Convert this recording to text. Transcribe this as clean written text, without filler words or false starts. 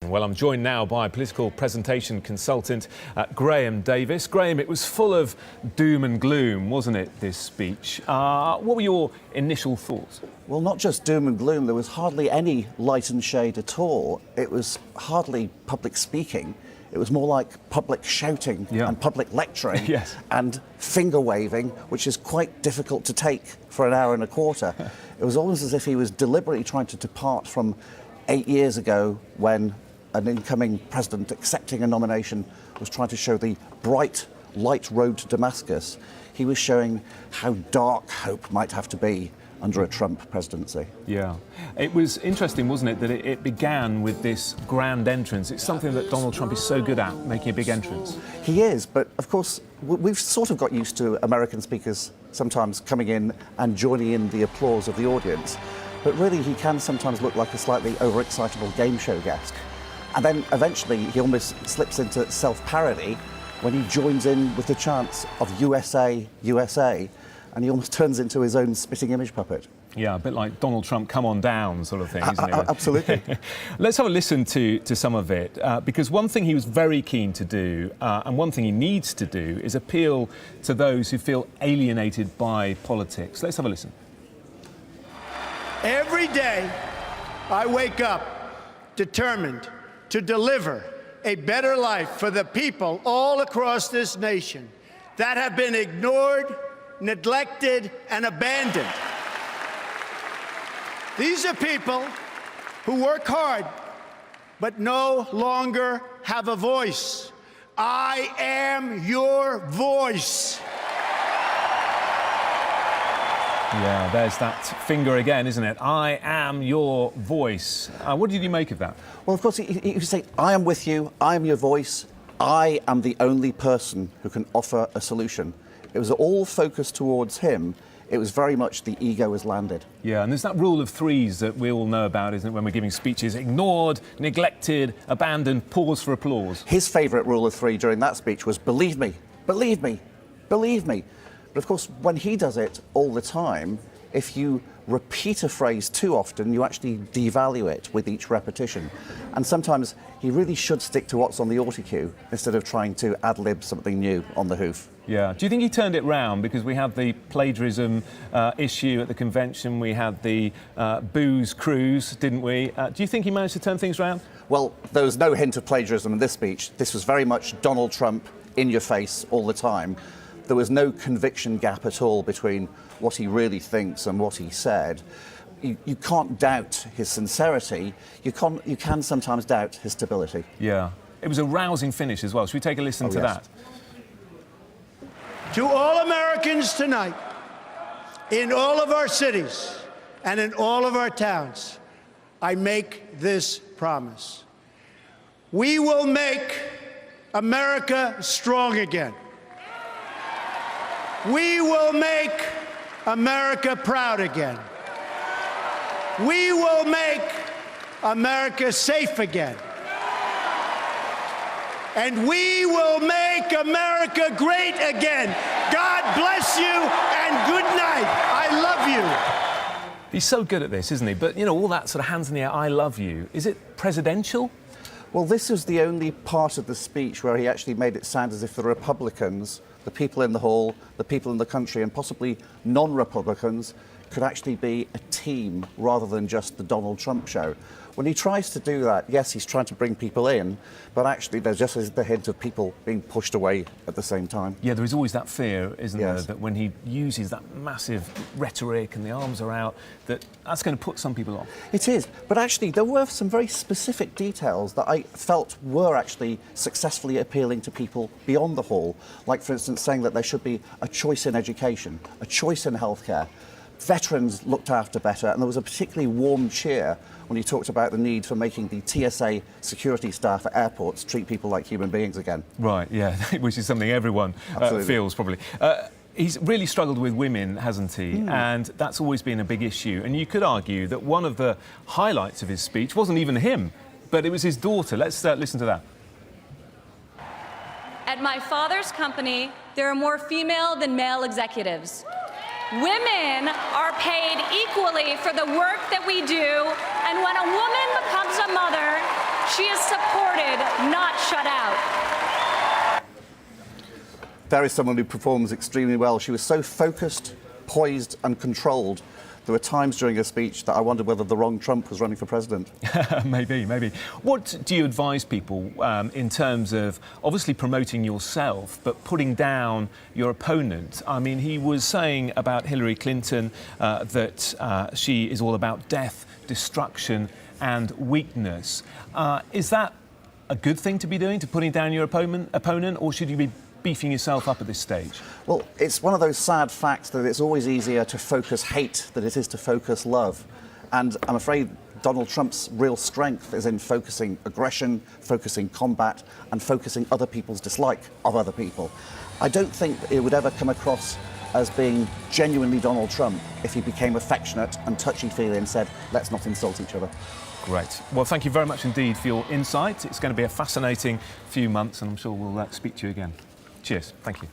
Well, I'm joined now by political presentation consultant Davies. Graham, it was full of doom and gloom, wasn't it, this speech? What were your initial thoughts? Well, not just doom and gloom. There was hardly any light and shade at all. It was hardly public speaking. It was more like public shouting and public lecturing and finger waving, which is quite difficult to take for an hour and a quarter. It was almost as if he was deliberately trying to depart from 8 years ago when an incoming president accepting a nomination was trying to show the bright, light road to Damascus. He was showing how dark hope might have to be under a Trump presidency. Yeah. It was interesting, wasn't it, that it began with this grand entrance. It's something that Donald Trump is so good at, making a big entrance. He is, but of course, we've sort of got used to American speakers sometimes coming in and joining in the applause of the audience. But really, he can sometimes look like a slightly overexcitable game show guest. And then eventually, he almost slips into self-parody when he joins in with the chants of USA, USA, and he almost turns into his own spitting image puppet. Yeah, a bit like Donald Trump, come on down sort of thing, isn't it? Absolutely. Let's have a listen to some of it, because one thing he was very keen to do, and one thing he needs to do, is appeal to those who feel alienated by politics. Let's have a listen. Every day, I wake up determined to deliver a better life for the people all across this nation that have been ignored, neglected, and abandoned. These are people who work hard, but no longer have a voice. I am your voice. Yeah, there's that finger again, isn't it? I am your voice. What did you make of that? Well, of course, he would say, I am with you, I am your voice, I am the only person who can offer a solution. It was all focused towards him. It was very much the ego has landed. Yeah, and there's that rule of threes that we all know about, isn't it, when we're giving speeches? Ignored, neglected, abandoned, pause for applause. His favourite rule of three during that speech was believe me, believe me, believe me. But of course, when he does it all the time, if you repeat a phrase too often, you actually devalue it with each repetition. And sometimes he really should stick to what's on the autocue instead of trying to ad-lib something new on the hoof. Yeah. Do you think he turned it round? Because we had the plagiarism issue at the convention, we had the booze cruise, didn't we? Do you think he managed to turn things round? Well, there was no hint of plagiarism in this speech. This was very much Donald Trump in your face all the time. There was no conviction gap at all between what he really thinks and what he said. You can't doubt his sincerity. You can sometimes doubt his stability. Yeah. It was a rousing finish as well. Should we take a listen to that? To all Americans tonight, in all of our cities and in all of our towns, I make this promise. We will make America strong again. We will make America proud again. We will make America safe again. And we will make America great again. God bless you and good night. I love you. He's so good at this, isn't he? But, you know, all that sort of hands in the air, I love you. Is it presidential? Well, this was the only part of the speech where he actually made it sound as if the Republicans, the people in the hall, the people in the country, and possibly non-Republicans could actually be a team rather than just the Donald Trump show. When he tries to do that, yes, he's trying to bring people in, but actually there's just the hint of people being pushed away at the same time. Yeah, there is always that fear, isn't there, that when he uses that massive rhetoric and the arms are out, that's going to put some people off. It is, but actually there were some very specific details that I felt were actually successfully appealing to people beyond the hall, like, for instance, saying that there should be a choice in education, a choice in healthcare, veterans looked after better, and there was a particularly warm cheer when he talked about the need for making the TSA security staff at airports treat people like human beings again. Right, yeah, which is something everyone feels probably. He's really struggled with women, hasn't he? And that's always been a big issue. And you could argue that one of the highlights of his speech wasn't even him, but it was his daughter. Let's listen to that. At my father's company, there are more female than male executives. Women are paid equally for the work that we do, and when a woman becomes a mother, She is supported, not shut out. There is someone who performs extremely well. She was so focused, poised and controlled. There were times during her speech that I wondered whether the wrong Trump was running for president. Maybe. What do you advise people in terms of obviously promoting yourself, but putting down your opponent? I mean, he was saying about Hillary Clinton that she is all about death, destruction and weakness. Is that a good thing to be doing, to putting down your opponent, or should you be beefing yourself up at this stage? Well, it's one of those sad facts that it's always easier to focus hate than it is to focus love. And I'm afraid Donald Trump's real strength is in focusing aggression, focusing combat, and focusing other people's dislike of other people. I don't think it would ever come across as being genuinely Donald Trump if he became affectionate and touchy-feely and said, let's not insult each other. Great. Well, thank you very much indeed for your insight. It's going to be a fascinating few months, and I'm sure we'll speak to you again. Cheers. Thank you.